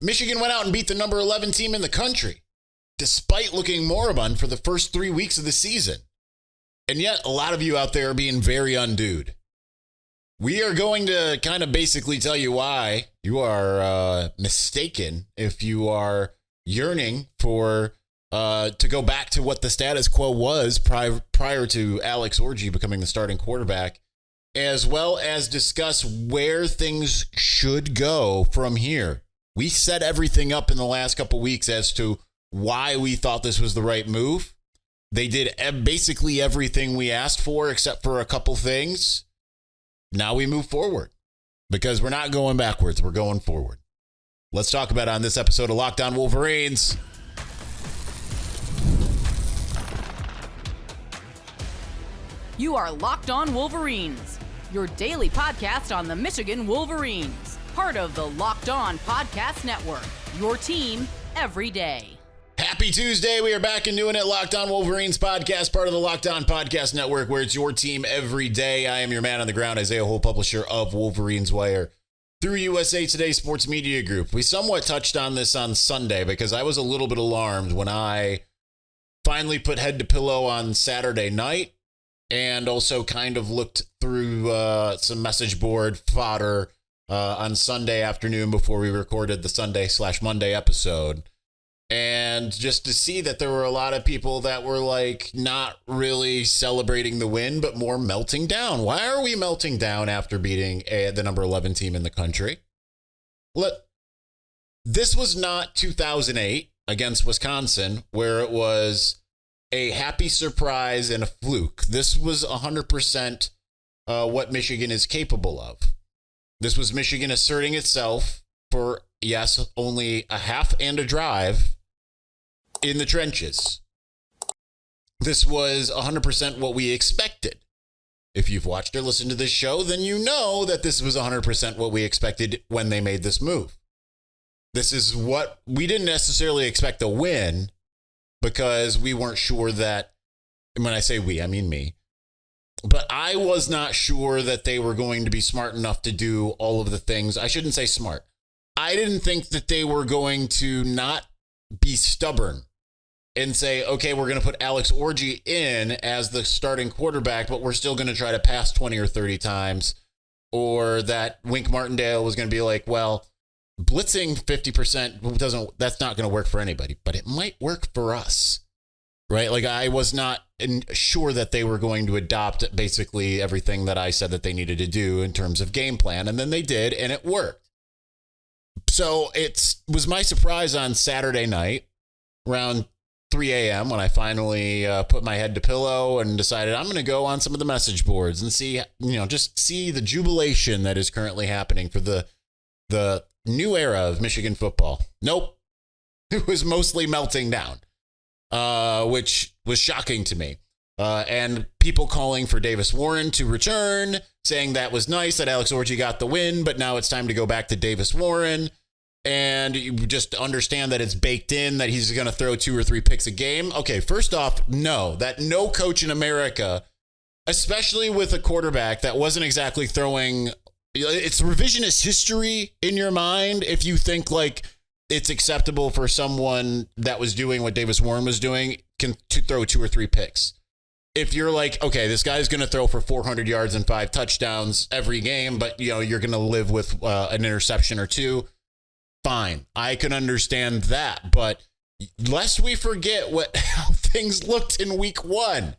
Michigan went out and beat the number 11 team in the country, despite looking moribund for the first 3 weeks of the season. And yet, a lot of you out there are being very undued. We are going to kind of basically tell you why you are mistaken if you are yearning for to go back to what the status quo was prior to Alex Orji becoming the starting quarterback, as well as discuss where things should go from here. We set everything up in the last couple weeks as to why we thought this was the right move. They did basically everything we asked for except for a couple things. Now we move forward because we're not going backwards. We're going forward. Let's talk about it on this episode of Locked On Wolverines. You are Locked On Wolverines, your daily podcast on the Michigan Wolverines, part of the Locked On Podcast Network, your team every day. Happy Tuesday. We are back and doing it. Locked On Wolverines podcast, part of the Locked On Podcast Network, where it's your team every day. I am your man on the ground, Isaiah Hole, publisher of Wolverines Wire through USA Today Sports Media Group. We somewhat touched on this on Sunday because I was a little bit alarmed when I finally put head to pillow on Saturday night and also kind of looked through some message board fodder on Sunday afternoon before we recorded the Sunday/Monday episode. And just to see that there were a lot of people that were like not really celebrating the win, but more melting down. Why are we melting down after beating the number 11 team in the country? This was not 2008 against Wisconsin, where it was a happy surprise and a fluke. This was 100% what Michigan is capable of. This was Michigan asserting itself for, yes, only a half and a drive in the trenches. This was 100% what we expected. If you've watched or listened to this show, then you know that this was 100% what we expected when they made this move. This is what we didn't necessarily expect a win because we weren't sure that, and when I say we, I mean me, but I was not sure that they were going to be smart enough to do all of the things. I shouldn't say smart. I didn't think that they were going to not be stubborn and say, okay, we're going to put Alex Orji in as the starting quarterback, but we're still going to try to pass 20 or 30 times. Or that Wink Martindale was going to be like, well, blitzing 50% that's not going to work for anybody, but it might work for us, right? Like I was not sure that they were going to adopt basically everything that I said that they needed to do in terms of game plan. And then they did, and it worked. So it was my surprise on Saturday night around 3 a.m. when I finally put my head to pillow and decided I'm going to go on some of the message boards and see, just see the jubilation that is currently happening for the new era of Michigan football. Nope. It was mostly melting down, which was shocking to me. And people calling for Davis Warren to return, saying that was nice that Alex Orji got the win, but now it's time to go back to Davis Warren. And you just understand that it's baked in that he's going to throw 2 or 3 picks a game. Okay, first off, no coach in America, especially with a quarterback that wasn't exactly throwing, it's revisionist history in your mind if you think like it's acceptable for someone that was doing what Davis Warren was doing to throw 2 or 3 picks. If you're like, okay, this guy's going to throw for 400 yards and 5 touchdowns every game, but you're going to live with an interception or 2. Fine, I can understand that, but lest we forget how things looked in week 1.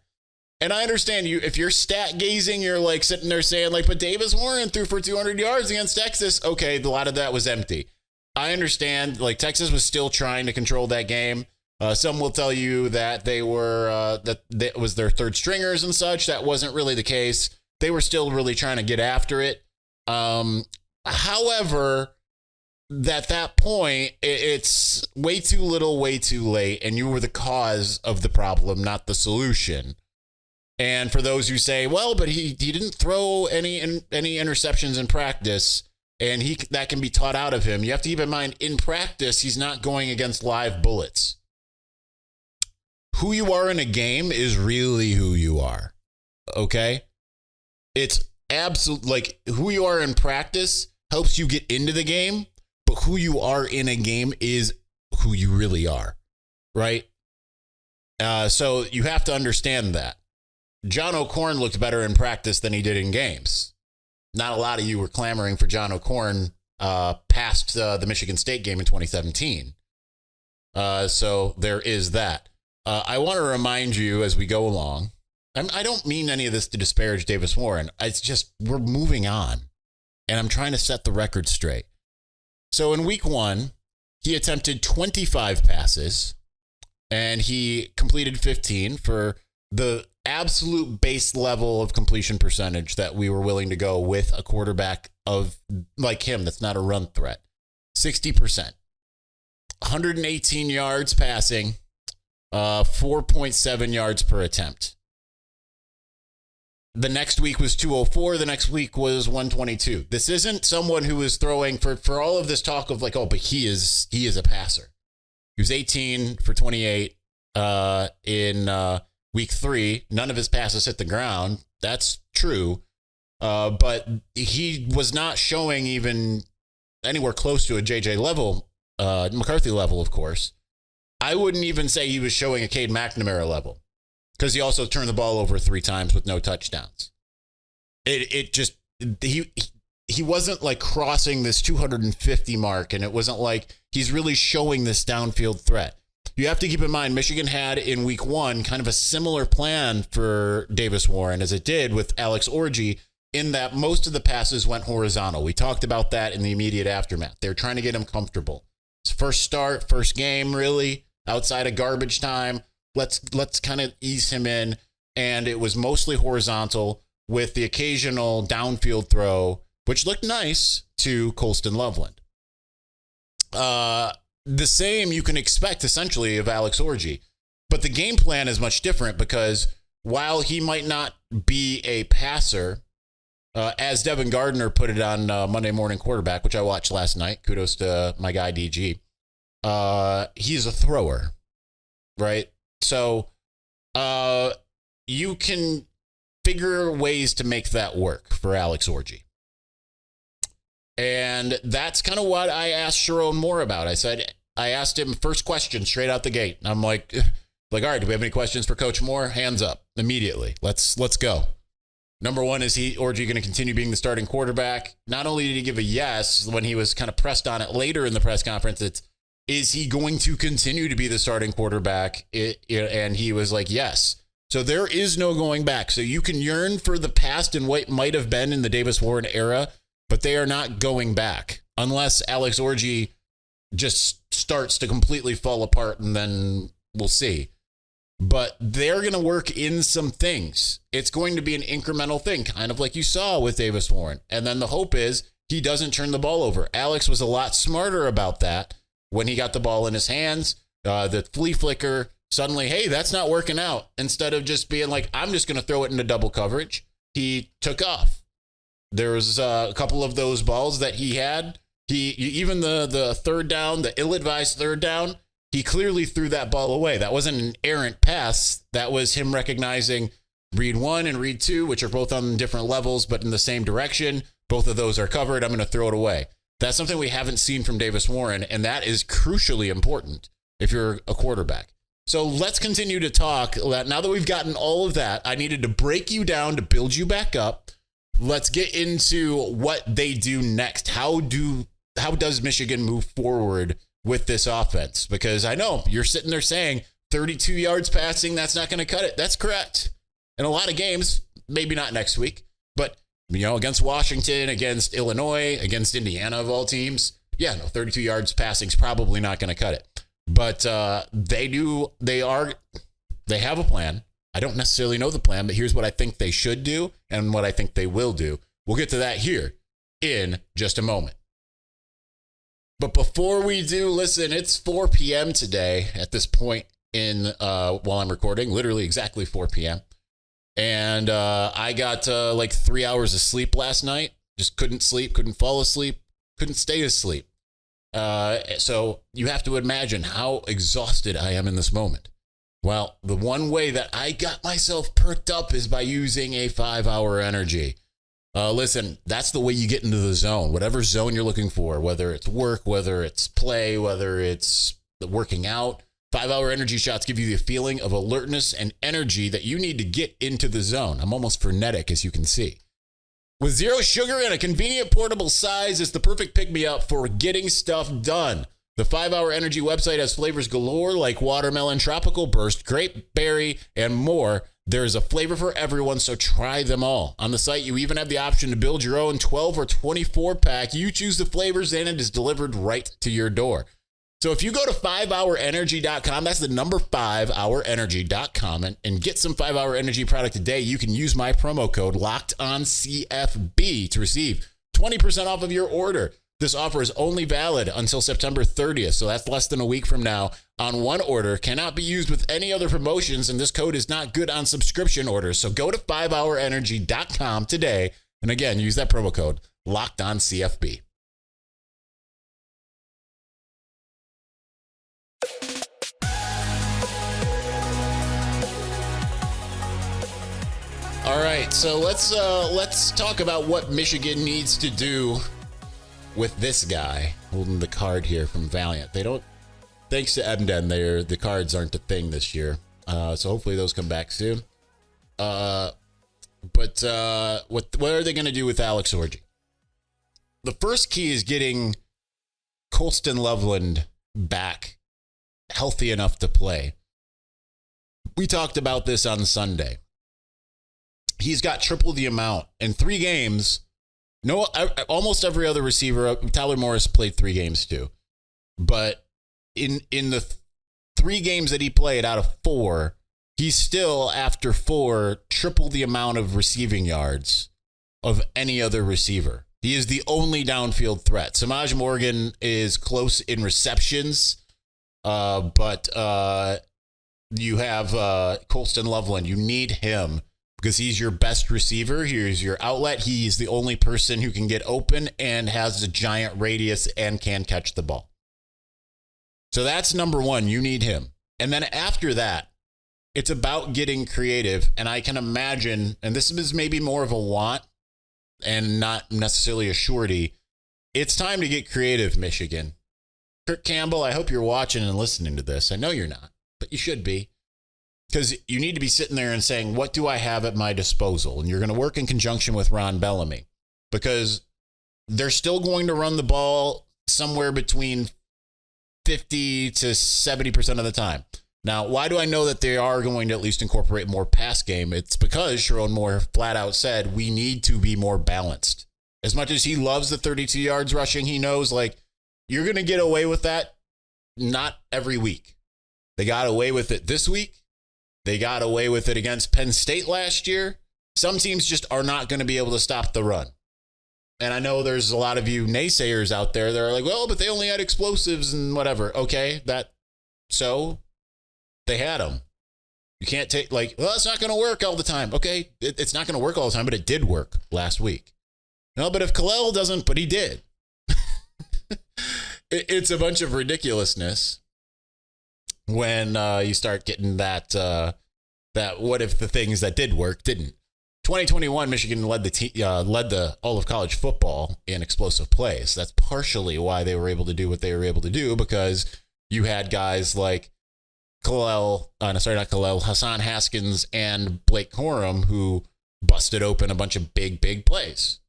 And I understand you, if you're stat gazing, you're like sitting there saying like, but Davis Warren threw for 200 yards against Texas. Okay, a lot of that was empty. I understand, like Texas was still trying to control that game. Some will tell you that they were that was their third stringers and such. That wasn't really the case. They were still really trying to get after it. However, at that point, it's way too little, way too late, and you were the cause of the problem, not the solution. And for those who say, well, but he didn't throw any interceptions in practice, and that can be taught out of him. You have to keep in mind, in practice, he's not going against live bullets. Who you are in a game is really who you are, okay? It's absolute, like, who you are in practice helps you get into the game. But who you are in a game is who you really are, right? So you have to understand that. John O'Corn looked better in practice than he did in games. Not a lot of you were clamoring for John O'Corn past the Michigan State game in 2017. So there is that. I want to remind you as we go along, I don't mean any of this to disparage Davis Warren. It's just we're moving on, and I'm trying to set the record straight. So in week 1, he attempted 25 passes, and he completed 15 for the absolute base level of completion percentage that we were willing to go with a quarterback of like him that's not a run threat. 60%. 118 yards passing, 4.7 yards per attempt. The next week was 204. The next week was 122. This isn't someone who is throwing for all of this talk of like, oh, but he is a passer. He was 18 for 28 in week 3. None of his passes hit the ground. That's true. But he was not showing even anywhere close to a JJ level, McCarthy level, of course. I wouldn't even say he was showing a Cade McNamara level, because he also turned the ball over 3 times with no touchdowns. He wasn't like crossing this 250 mark, and it wasn't like he's really showing this downfield threat. You have to keep in mind, Michigan had in week 1 kind of a similar plan for Davis Warren as it did with Alex Orji, in that most of the passes went horizontal. We talked about that in the immediate aftermath. They were trying to get him comfortable. His first start, first game, really, outside of garbage time. Let's kind of ease him in. And it was mostly horizontal with the occasional downfield throw, which looked nice, to Colston Loveland. The same you can expect, essentially, of Alex Orji. But the game plan is much different, because while he might not be a passer, as Devin Gardner put it on Monday Morning Quarterback, which I watched last night, kudos to my guy DG, he's a thrower, right? So you can figure ways to make that work for Alex Orji. And that's kind of what I asked Sharon Moore about. I asked him first question straight out the gate. I'm like, all right, do we have any questions for Coach Moore? Hands up immediately. Let's go. Number 1, is Orji going to continue being the starting quarterback? Not only did he give a yes when he was kind of pressed on it later in the press conference, is he going to continue to be the starting quarterback? And he was like, yes. So there is no going back. So you can yearn for the past and what might have been in the Davis Warren era, but they are not going back unless Alex Orji just starts to completely fall apart, and then we'll see. But they're going to work in some things. It's going to be an incremental thing, kind of like you saw with Davis Warren. And then the hope is he doesn't turn the ball over. Alex was a lot smarter about that when he got the ball in his hands. The flea flicker, suddenly, hey, that's not working out. Instead of just being like, I'm just going to throw it into double coverage, he took off. There was a couple of those balls that he had. Even the third down, the ill-advised third down, he clearly threw that ball away. That wasn't an errant pass. That was him recognizing read 1 and read 2, which are both on different levels, but in the same direction. Both of those are covered. I'm going to throw it away. That's something we haven't seen from Davis Warren, and that is crucially important if you're a quarterback. So let's continue to talk. Now that we've gotten all of that, I needed to break you down to build you back up. Let's get into what they do next. How does Michigan move forward with this offense? Because I know you're sitting there saying 32 yards passing, that's not going to cut it. That's correct. In a lot of games, maybe not next week, but against Washington, against Illinois, against Indiana of all teams, 32 yards passing is probably not going to cut it. But they have a plan. I don't necessarily know the plan, but here's what I think they should do and what I think they will do. We'll get to that here in just a moment. But before we do, listen, it's 4 p.m. today at this point while I'm recording, literally exactly 4 p.m. And I got like 3 hours of sleep last night. Just couldn't sleep, couldn't fall asleep, couldn't stay asleep. So you have to imagine how exhausted I am in this moment. Well, the one way that I got myself perked up is by using a 5-hour energy. Listen, that's the way you get into the zone. Whatever zone you're looking for, whether it's work, whether it's play, whether it's working out, 5-hour energy shots give you the feeling of alertness and energy that you need to get into the zone. I'm almost frenetic, as you can see. With zero sugar and a convenient portable size, it's the perfect pick-me-up for getting stuff done. The 5-hour energy website has flavors galore like watermelon, tropical burst, grape, berry, and more. There's a flavor for everyone, so try them all. On the site, you even have the option to build your own 12 or 24 pack. You choose the flavors and it is delivered right to your door. So if you go to 5hourenergy.com, that's the number 5hourenergy.com, and get some 5-hour energy product today, you can use my promo code LOCKEDONCFB to receive 20% off of your order. This offer is only valid until September 30th, so that's less than a week from now. On one order, cannot be used with any other promotions, and this code is not good on subscription orders. So go to 5hourenergy.com today, and again, use that promo code LOCKEDONCFB. All right, so let's talk about what Michigan needs to do with this guy holding the card here from Valiant. They don't, thanks to Emden, the cards aren't a thing this year. So hopefully those come back soon. But what are they going to do with Alex Orji? The first key is getting Colston Loveland back healthy enough to play. We talked about this on Sunday. He's got triple the amount in 3 games. No, almost every other receiver. Tyler Morris played 3 games too, but in the 3 games that he played out of 4, he's still, after 4, triple the amount of receiving yards of any other receiver. He is the only downfield threat. Samaj Morgan is close in receptions, but you have Colston Loveland. You need him, because he's your best receiver. He's your outlet. He's the only person who can get open and has a giant radius and can catch the ball. So that's number 1. You need him. And then after that, it's about getting creative. And I can imagine, and this is maybe more of a want and not necessarily a surety, it's time to get creative, Michigan. Kirk Campbell, I hope you're watching and listening to this. I know you're not, but you should be. Because you need to be sitting there and saying, what do I have at my disposal? And you're going to work in conjunction with Ron Bellamy, because they're still going to run the ball somewhere between 50 to 70% of the time. Now, why do I know that they are going to at least incorporate more pass game? It's because Sharon Moore flat out said, we need to be more balanced. As much as he loves the 32 yards rushing, he knows, like, you're going to get away with that not every week. They got away with it this week. They got away with it against Penn State last year. Some teams just are not going to be able to stop the run. And I know there's a lot of you naysayers out there that are like, well, but they only had explosives and whatever. Okay, so they had them. You can't take, like, well, it's not going to work all the time. Okay, it's not going to work all the time, but it did work last week. No, but if Khalil doesn't, but he did. It's a bunch of ridiculousness when you start getting that what if the things that did work didn't. 2021, Michigan led the all of college football in explosive plays. That's partially why they were able to do what they were able to do, because you had guys like Hassan Haskins and Blake Corum who busted open a bunch of big plays.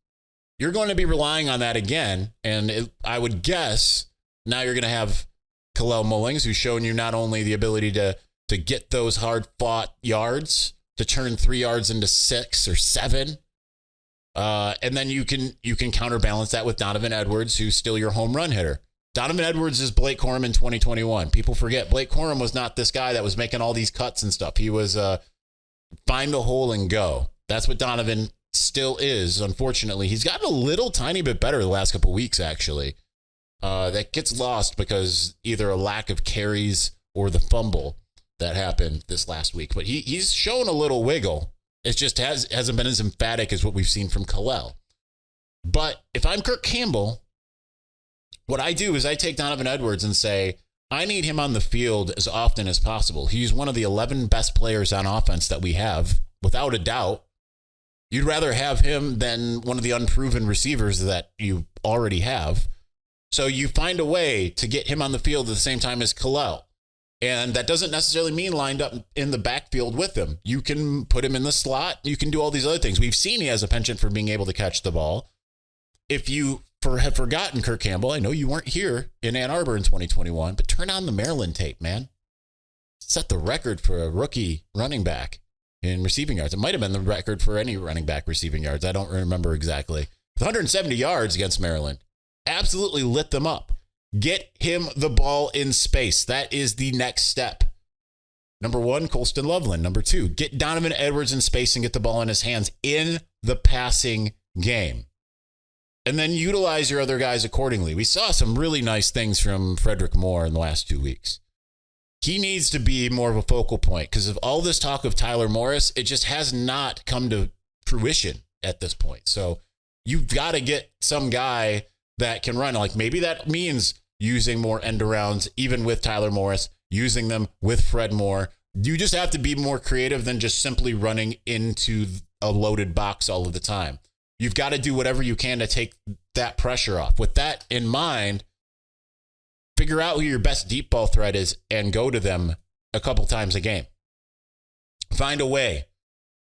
You're going to be relying on that again, and I would guess now you're going to have Khalil Mullings, who's shown you not only the ability to get those hard-fought yards, to turn 3 yards into 6 or 7, and then you can counterbalance that with Donovan Edwards, who's still your home run hitter. Donovan Edwards is Blake Corum in 2021. People forget Blake Corum was not this guy that was making all these cuts and stuff. He was find the hole and go. That's what Donovan still is. Unfortunately, he's gotten a little tiny bit better the last couple of weeks, actually. That gets lost because either a lack of carries or the fumble that happened this last week. But he's shown a little wiggle. It just hasn't been as emphatic as what we've seen from Khalil. But if I'm Kirk Campbell, what I do is I take Donovan Edwards and say, I need him on the field as often as possible. He's one of the 11 best players on offense that we have, without a doubt. You'd rather have him than one of the unproven receivers that you already have. So you find a way to get him on the field at the same time as Khalil. And that doesn't necessarily mean lined up in the backfield with him. You can put him in the slot. You can do all these other things. We've seen he has a penchant for being able to catch the ball. If you have forgotten Kirk Campbell, I know you weren't here in Ann Arbor in 2021, but turn on the Maryland tape, man. Set the record for a rookie running back in receiving yards. It might have been the record for any running back receiving yards. I don't remember exactly. With 170 yards against Maryland. Absolutely lit them up. Get him the ball in space. That is the next step. Number one, Colston Loveland. Number two, get Donovan Edwards in space and get the ball in his hands in the passing game. And then utilize your other guys accordingly. We saw some really nice things from Frederick Moore in the last 2 weeks. He needs to be more of a focal point because of all this talk of Tyler Morris, it just has not come to fruition at this point. So you've got to get some guy that can run. Like maybe that means using more end arounds, even with Tyler Morris, using them with Fred Moore. You just have to be more creative than just simply running into a loaded box all of the time. You've got to do whatever you can to take that pressure off. With that in mind, figure out who your best deep ball threat is and go to them a couple times a game. Find a way.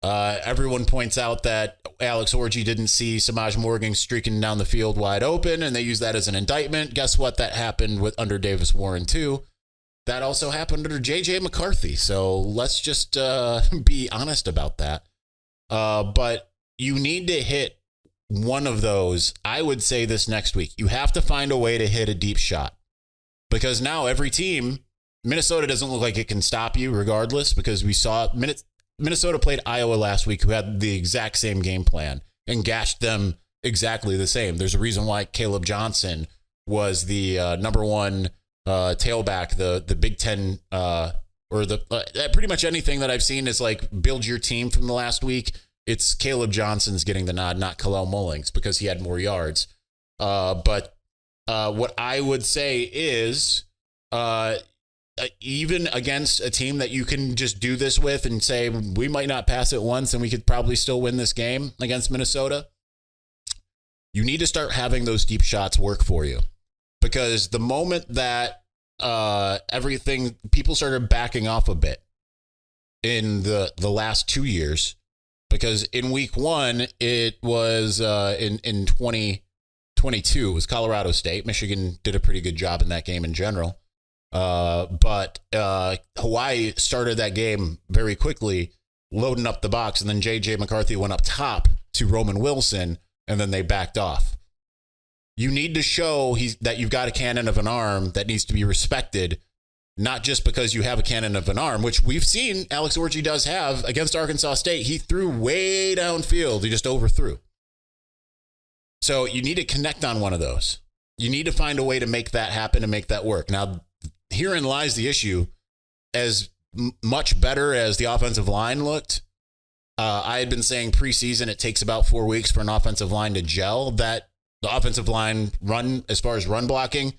Everyone points out that Alex Orji didn't see Samaj Morgan streaking down the field wide open, and they use that as an indictment. Guess what? That happened under Davis Warren, too. That also happened under J.J. McCarthy. So let's just be honest about that. But you need to hit one of those, I would say, this next week. You have to find a way to hit a deep shot. Because now every team, Minnesota doesn't look like it can stop you regardless, because we saw Minnesota played Iowa last week, who had the exact same game plan and gashed them exactly the same. There's a reason why Caleb Johnson was the number one tailback, the Big Ten, or pretty much anything that I've seen is like build your team from the last week. It's Caleb Johnson's getting the nod, not Khalil Mullings, because he had more yards. But what I would say is even against a team that you can just do this with and say, we might not pass it once and we could probably still win this game against Minnesota, you need to start having those deep shots work for you. Because the moment that people started backing off a bit in the last 2 years, because in week one, it was in 2022, it was Colorado State. Michigan did a pretty good job in that game in general. But Hawaii started that game very quickly, loading up the box, and then J.J. McCarthy went up top to Roman Wilson, and then they backed off. You need to show that you've got a cannon of an arm that needs to be respected, not just because you have a cannon of an arm, which we've seen Alex Orji does have against Arkansas State. He threw way downfield. He just overthrew. So you need to connect on one of those. You need to find a way to make that happen and make that work. Now, herein lies the issue. As much better as the offensive line looked, I had been saying preseason it takes about 4 weeks for an offensive line to gel. That the offensive line run, as far as run blocking,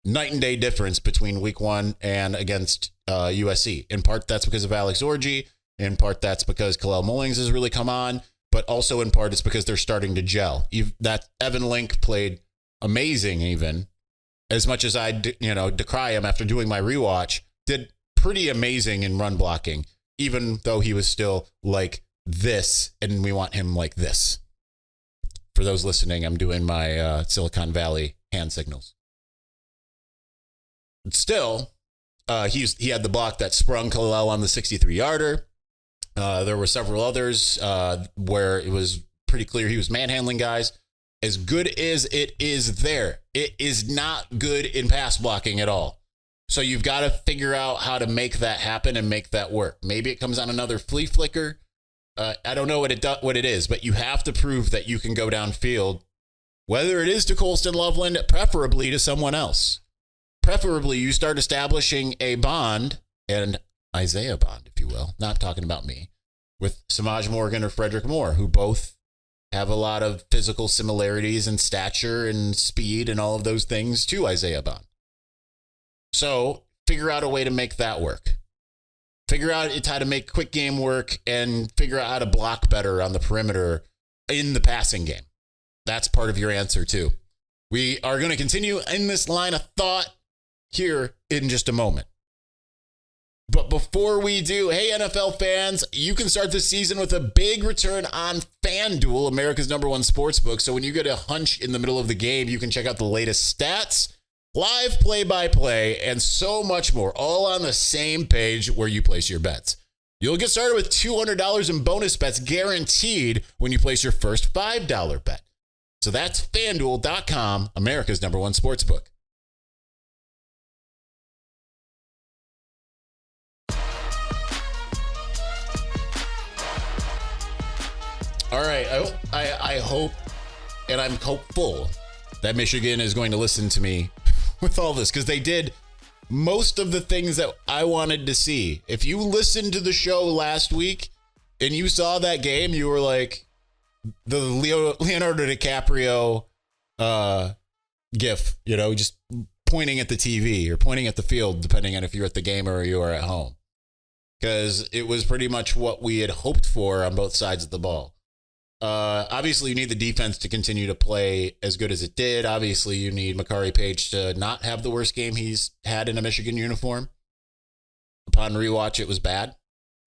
night and day difference between week one and against USC. In part, that's because of Alex Orji. In part, that's because Khalil Mullings has really come on. But also in part, it's because they're starting to gel. That Evan Link played amazing even. As much as I decry him after doing my rewatch, did pretty amazing in run blocking, even though he was still like this, and we want him like this. For those listening, I'm doing my Silicon Valley hand signals. But still, he had the block that sprung Khalil on the 63-yarder. There were several others where it was pretty clear he was manhandling guys. As good as it is there, it is not good in pass blocking at all. So you've got to figure out how to make that happen and make that work. Maybe it comes on another flea flicker. I don't know what it is, but you have to prove that you can go downfield, whether it is to Colston Loveland, preferably to someone else. Preferably you start establishing a bond, and Isaiah Bond, if you will, not talking about me, with Samaj Morgan or Frederick Moore, who both have a lot of physical similarities and stature and speed and all of those things to Isaiah Bond. So figure out a way to make that work. Figure out how to make quick game work and figure out how to block better on the perimeter in the passing game. That's part of your answer too. We are going to continue in this line of thought here in just a moment. But before we do, hey, NFL fans, you can start this season with a big return on FanDuel, America's #1 sportsbook. So when you get a hunch in the middle of the game, you can check out the latest stats, live play-by-play, and so much more, all on the same page where you place your bets. You'll get started with $200 in bonus bets guaranteed when you place your first $5 bet. So that's FanDuel.com, America's #1 sportsbook. All right, I hope, and I'm hopeful that Michigan is going to listen to me with all this, because they did most of the things that I wanted to see. If you listened to the show last week and you saw that game, you were like the Leonardo DiCaprio gif, just pointing at the TV or pointing at the field, depending on if you're at the game or you are at home, because it was pretty much what we had hoped for on both sides of the ball. Obviously, you need the defense to continue to play as good as it did. Obviously, you need Makari Page to not have the worst game he's had in a Michigan uniform. Upon rewatch, it was bad.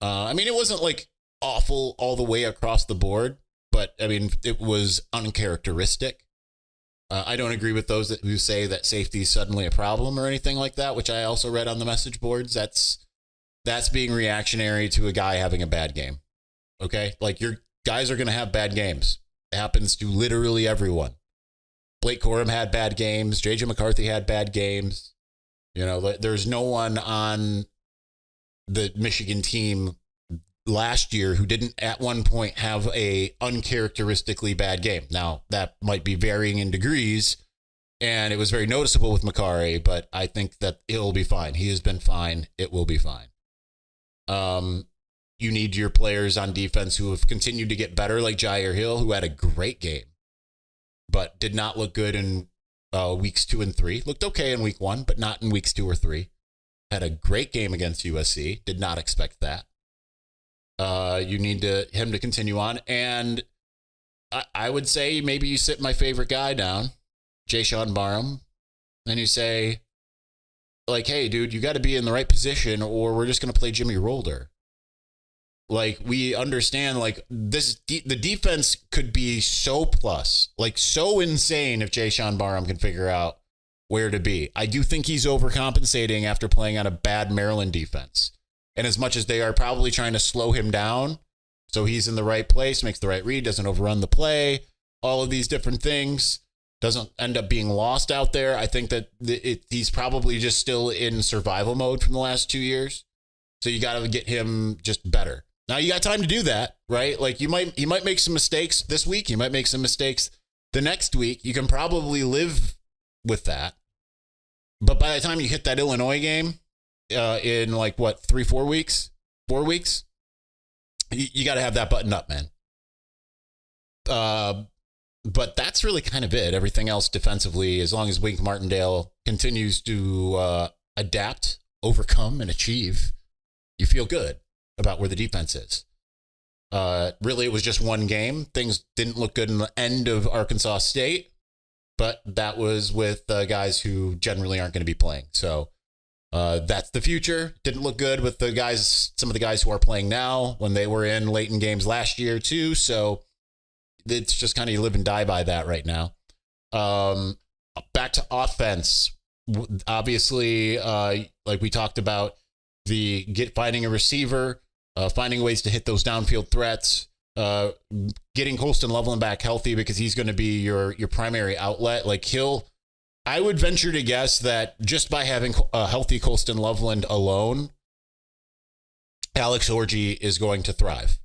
It wasn't like awful all the way across the board, but it was uncharacteristic. I don't agree with those who say that safety is suddenly a problem or anything like that, which I also read on the message boards. That's being reactionary to a guy having a bad game. Okay, like your guys are going to have bad games. It happens to literally everyone. Blake Corum had bad games. JJ McCarthy had bad games. There's no one on the Michigan team last year who didn't at one point have a uncharacteristically bad game. Now, that might be varying in degrees, and it was very noticeable with Makari, but I think that it'll be fine. He has been fine. It will be fine. You need your players on defense who have continued to get better, like Jair Hill, who had a great game, but did not look good in weeks 2 and 3. Looked okay in week 1, but not in weeks 2 or 3. Had a great game against USC. Did not expect that. You need him to continue on. And I would say maybe you sit my favorite guy down, Jayshon Barham, and you say, like, hey, dude, you got to be in the right position or we're just going to play Jimmy Rolder. Like, we understand, like, the defense could be so plus, like, so insane if Jayshon Barham can figure out where to be. I do think he's overcompensating after playing on a bad Maryland defense. And as much as they are probably trying to slow him down, so he's in the right place, makes the right read, doesn't overrun the play, all of these different things, doesn't end up being lost out there. I think that he's probably just still in survival mode from the last 2 years. So you got to get him just better. Now you got time to do that, right? Like he might make some mistakes this week. You might make some mistakes the next week. You can probably live with that. But by the time you hit that Illinois game in like 4 weeks, you got to have that button up, man. But that's really kind of it. Everything else defensively, as long as Wink Martindale continues to adapt, overcome, and achieve, you feel good about where the defense is. Really, it was just one game. Things didn't look good in the end of Arkansas State, but that was with guys who generally aren't going to be playing. So that's the future. Didn't look good with some of the guys who are playing now when they were in late in games last year too. So it's just kind of you live and die by that right now. Back to offense. Obviously, like we talked about, finding a receiver, finding ways to hit those downfield threats, getting Colston Loveland back healthy because he's going to be your primary outlet. Like I would venture to guess that just by having a healthy Colston Loveland alone, Alex Orji is going to thrive.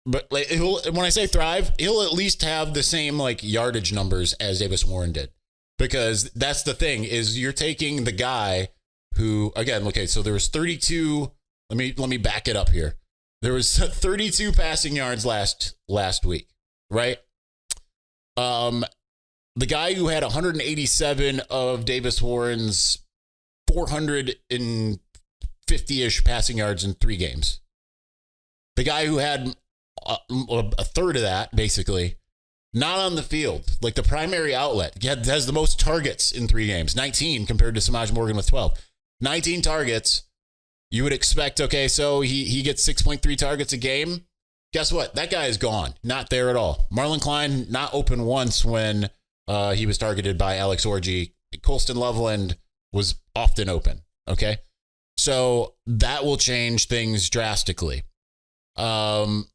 But like, when I say thrive, he'll at least have the same like yardage numbers as Davis Warren did, because that's the thing is you're taking the guy who, again, okay, so there was 32. Let me back it up here. There was 32 passing yards last week, right? The guy who had 187 of Davis Warren's 450 50-ish passing yards in 3 games. The guy who had a third of that, basically, not on the field, like the primary outlet, has the most targets in 3 games, 19 compared to Samaj Morgan with 12. 19 targets. You would expect, okay, so he gets 6.3 targets a game. Guess what? That guy is gone. Not there at all. Marlon Klein, not open once when he was targeted by Alex Orji. Colston Loveland was often open, okay? So that will change things drastically. So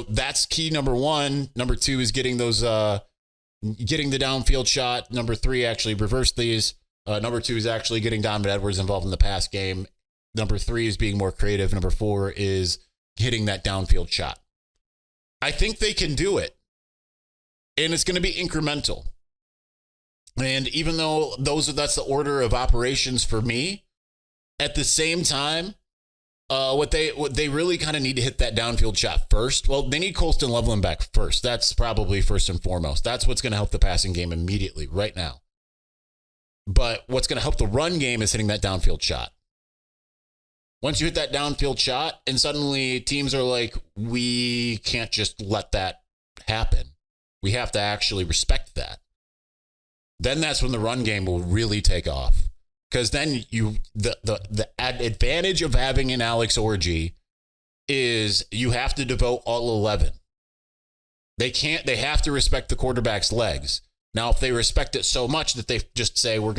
that's key number 1. Number 2 is getting those, getting the downfield shot. Number 3, actually reverse these. Number 2 is actually getting Donovan Edwards involved in the pass game. Number 3 is being more creative. Number 4 is hitting that downfield shot. I think they can do it. And it's going to be incremental. And even though that's the order of operations for me, at the same time, what they really kind of need to hit that downfield shot first. Well, they need Colston Loveland back first. That's probably first and foremost. That's what's going to help the passing game immediately right now. But what's going to help the run game is hitting that downfield shot. Once you hit that downfield shot and suddenly teams are like, we can't just let that happen. We have to actually respect that. Then that's when the run game will really take off. Because then the advantage of having an Alex Orji is you have to devote all 11. They have to respect the quarterback's legs. Now, if they respect it so much that they just say, we're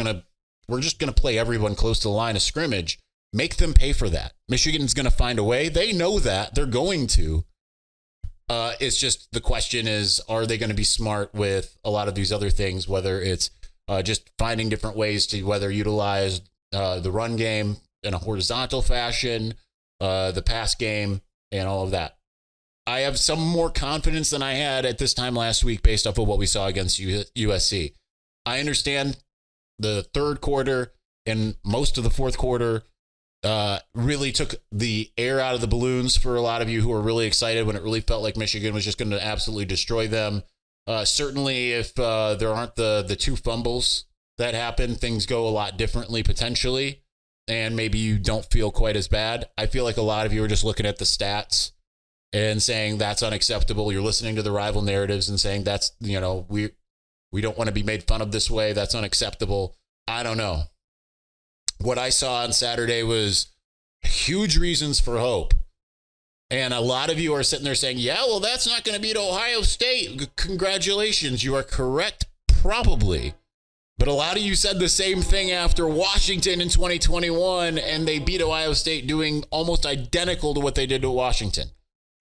just gonna play everyone close to the line of scrimmage, make them pay for that. Michigan's going to find a way. They know that. They're going to. It's just the question is, are they going to be smart with a lot of these other things, whether it's just finding different ways to whether utilize the run game in a horizontal fashion, the pass game, and all of that. I have some more confidence than I had at this time last week based off of what we saw against USC. I understand the third quarter and most of the fourth quarter really took the air out of the balloons for a lot of you who were really excited when it really felt like Michigan was just going to absolutely destroy them. Certainly, if there aren't the 2 fumbles that happen, things go a lot differently potentially, and maybe you don't feel quite as bad. I feel like a lot of you are just looking at the stats and saying that's unacceptable. You're listening to the rival narratives and saying that's, we don't want to be made fun of this way. That's unacceptable. I don't know. What I saw on Saturday was huge reasons for hope. And a lot of you are sitting there saying, yeah, well, that's not going to beat Ohio State. Congratulations. You are correct, probably. But a lot of you said the same thing after Washington in 2021, and they beat Ohio State doing almost identical to what they did to Washington.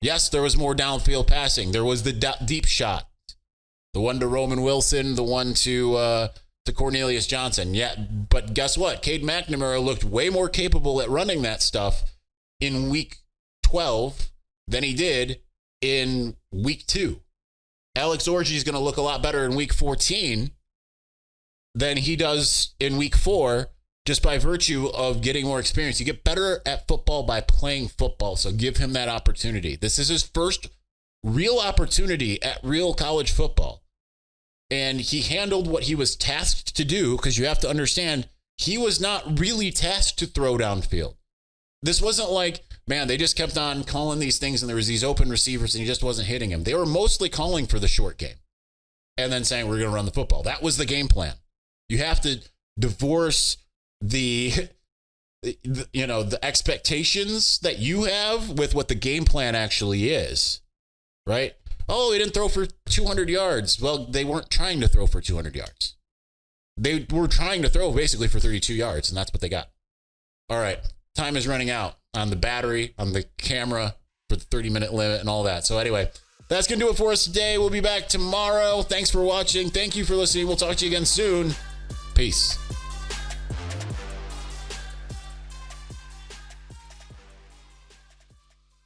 Yes, there was more downfield passing. There was the deep shot. The one to Roman Wilson, the one to Cornelius Johnson. Yeah, but guess what? Cade McNamara looked way more capable at running that stuff in week 12 than he did in week 2. Alex Orji is going to look a lot better in week 14 than he does in week 4 just by virtue of getting more experience. You get better at football by playing football, so give him that opportunity. This is his first real opportunity at real college football. And he handled what he was tasked to do, because you have to understand, he was not really tasked to throw downfield. This wasn't like, man, they just kept on calling these things and there was these open receivers and he just wasn't hitting him. They were mostly calling for the short game and then saying, we're going to run the football. That was the game plan. You have to divorce the expectations that you have with what the game plan actually is, right? Oh, he didn't throw for 200 yards. Well, they weren't trying to throw for 200 yards. They were trying to throw basically for 32 yards, and that's what they got. All right, time is running out on the battery, on the camera for the 30-minute limit and all that. So anyway, that's going to do it for us today. We'll be back tomorrow. Thanks for watching. Thank you for listening. We'll talk to you again soon. Peace.